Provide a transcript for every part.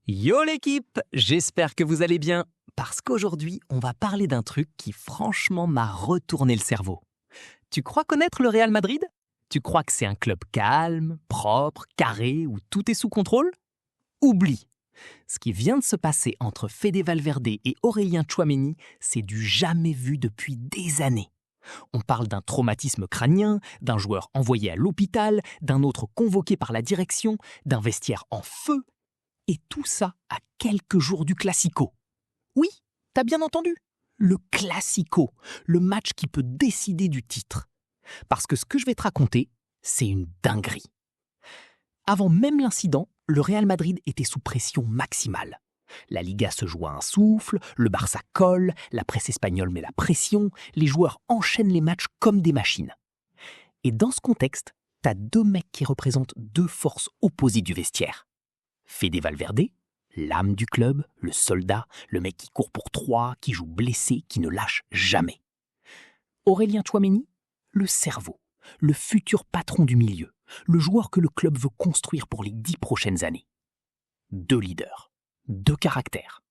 Yo l'équipe, j'espère que vous allez bien, parce qu'aujourd'hui, on va parler d'un truc qui franchement m'a retourné le cerveau. Tu crois connaître le Real Madrid? Tu crois que c'est un club calme, propre, carré, où tout est sous contrôle? Oublie. Ce qui vient de se passer entre Fede Valverde et Aurélien Tchouaméni, c'est du jamais vu depuis des années. On parle d'un traumatisme crânien, d'un joueur envoyé à l'hôpital, d'un autre convoqué par la direction, d'un vestiaire en feu. Et tout ça à quelques jours du Classico. Oui, t'as bien entendu. Le Classico, le match qui peut décider du titre. Parce que ce que je vais te raconter, c'est une dinguerie. Avant même l'incident, le Real Madrid était sous pression maximale. La Liga se joue à un souffle, le Barça colle, la presse espagnole met la pression, les joueurs enchaînent les matchs comme des machines. Et dans ce contexte, t'as deux mecs qui représentent deux forces opposées du vestiaire. Fede Valverde, l'âme du club, le soldat, le mec qui court pour trois, qui joue blessé, qui ne lâche jamais. Aurélien Tchouaméni, le cerveau, le futur patron du milieu, le joueur que le club veut construire pour les 10 prochaines années. Deux leaders, deux caractères,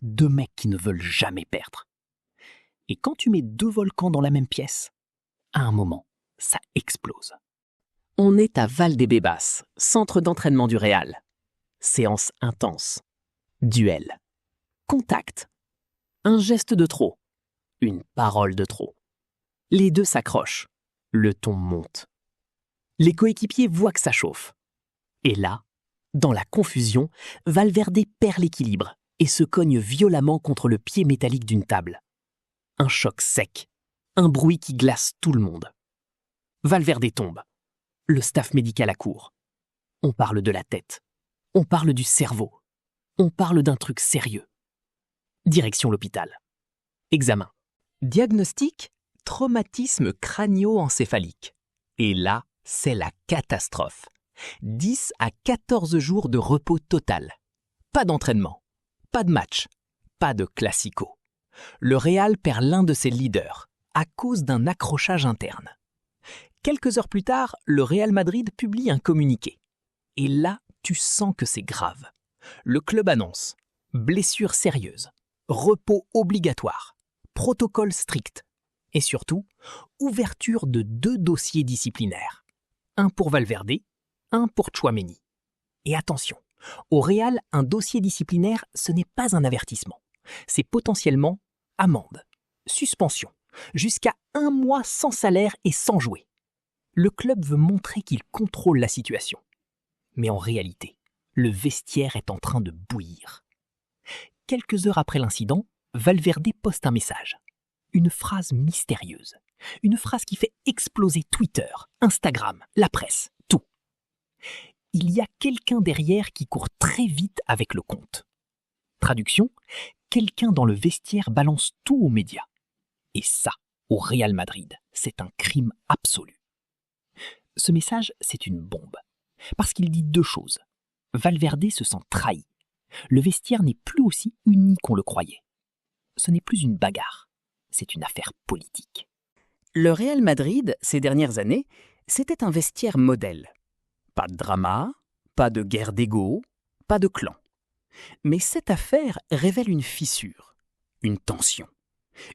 deux mecs qui ne veulent jamais perdre. Et quand tu mets deux volcans dans la même pièce, à un moment, ça explose. On est à Valdebebas, centre d'entraînement du Real. Séance intense. Duel. Contact. Un geste de trop. Une parole de trop. Les deux s'accrochent. Le ton monte. Les coéquipiers voient que ça chauffe. Et là, dans la confusion, Valverde perd l'équilibre et se cogne violemment contre le pied métallique d'une table. Un choc sec. Un bruit qui glace tout le monde. Valverde tombe. Le staff médical accourt. On parle de la tête. On parle du cerveau. On parle d'un truc sérieux. Direction l'hôpital. Examen. Diagnostic, traumatisme crânio-encéphalique. Et là, c'est la catastrophe. 10 à 14 jours de repos total. Pas d'entraînement, pas de match, pas de classico. Le Real perd l'un de ses leaders à cause d'un accrochage interne. Quelques heures plus tard, le Real Madrid publie un communiqué. Et là, tu sens que c'est grave. Le club annonce blessure sérieuse, repos obligatoire, protocole strict et surtout ouverture de 2 dossiers disciplinaires. Un pour Valverde, un pour Tchouaméni. Et attention, au Real, un dossier disciplinaire, ce n'est pas un avertissement. C'est potentiellement amende, suspension, jusqu'à 1 mois sans salaire et sans jouer. Le club veut montrer qu'il contrôle la situation. Mais en réalité, le vestiaire est en train de bouillir. Quelques heures après l'incident, Valverde poste un message. Une phrase mystérieuse. Une phrase qui fait exploser Twitter, Instagram, la presse, tout. Il y a quelqu'un derrière qui court très vite avec le compte. Traduction, quelqu'un dans le vestiaire balance tout aux médias. Et ça, au Real Madrid, c'est un crime absolu. Ce message, c'est une bombe. Parce qu'il dit 2 choses. Valverde se sent trahi. Le vestiaire n'est plus aussi uni qu'on le croyait. Ce n'est plus une bagarre, c'est une affaire politique. Le Real Madrid, ces dernières années, c'était un vestiaire modèle. Pas de drama, pas de guerre d'ego, pas de clan. Mais cette affaire révèle une fissure, une tension,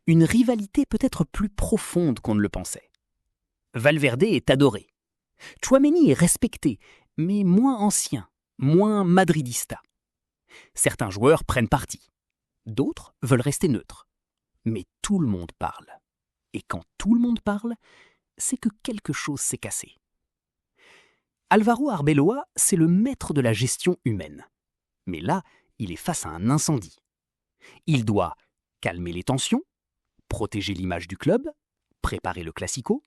une rivalité peut-être plus profonde qu'on ne le pensait. Valverde est adoré. Tchouaméni est respecté, mais moins ancien, moins madridista. Certains joueurs prennent parti. D'autres veulent rester neutres. Mais tout le monde parle. Et quand tout le monde parle, c'est que quelque chose s'est cassé. Álvaro Arbeloa, c'est le maître de la gestion humaine. Mais là, il est face à un incendie. Il doit calmer les tensions, protéger l'image du club, préparer le Classico,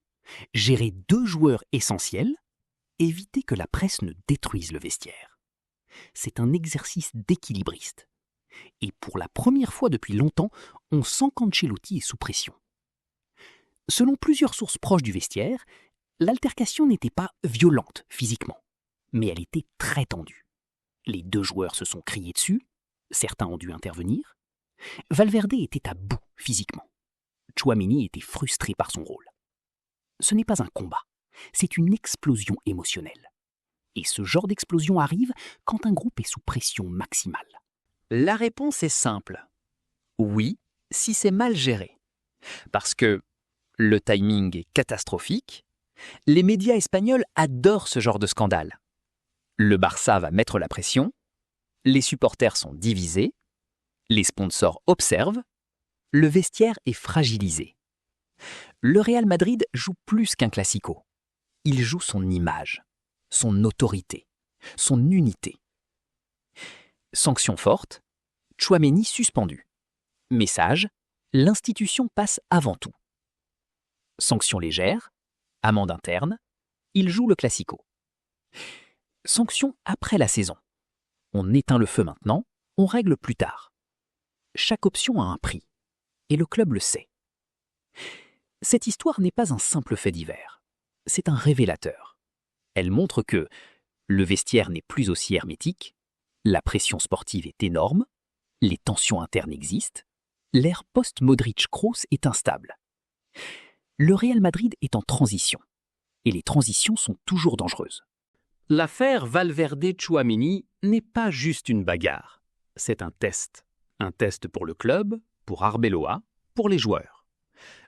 gérer 2 joueurs essentiels, éviter que la presse ne détruise le vestiaire. C'est un exercice d'équilibriste. Et pour la première fois depuis longtemps, on sent qu'Ancelotti est sous pression. Selon plusieurs sources proches du vestiaire, l'altercation n'était pas violente physiquement, mais elle était très tendue. Les 2 joueurs se sont criés dessus, certains ont dû intervenir. Valverde était à bout physiquement. Tchouaméni était frustré par son rôle. Ce n'est pas un combat, c'est une explosion émotionnelle. Et ce genre d'explosion arrive quand un groupe est sous pression maximale. La réponse est simple. Oui, si c'est mal géré. Parce que le timing est catastrophique, les médias espagnols adorent ce genre de scandale. Le Barça va mettre la pression, les supporters sont divisés, les sponsors observent, le vestiaire est fragilisé. Le Real Madrid joue plus qu'un classico. Il joue son image, son autorité, son unité. Sanction forte, Tchouaméni suspendu. Message, l'institution passe avant tout. Sanction légère, amende interne, il joue le classico. Sanction après la saison. On éteint le feu maintenant, on règle plus tard. Chaque option a un prix, et le club le sait. Cette histoire n'est pas un simple fait divers, c'est un révélateur. Elle montre que le vestiaire n'est plus aussi hermétique, la pression sportive est énorme, les tensions internes existent, l'ère post-Modric-Kroos est instable. Le Real Madrid est en transition, et les transitions sont toujours dangereuses. L'affaire Valverde-Tchouaméni n'est pas juste une bagarre. C'est un test. Un test pour le club, pour Arbeloa, pour les joueurs.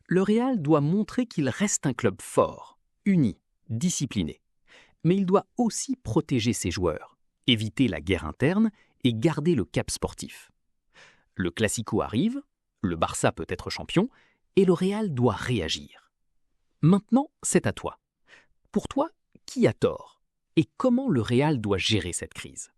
Le Real doit montrer qu'il reste un club fort, uni, discipliné. Mais il doit aussi protéger ses joueurs, éviter la guerre interne et garder le cap sportif. Le Classico arrive, le Barça peut être champion, et le Real doit réagir. Maintenant, c'est à toi. Pour toi, qui a tort ? Et comment le Real doit gérer cette crise ?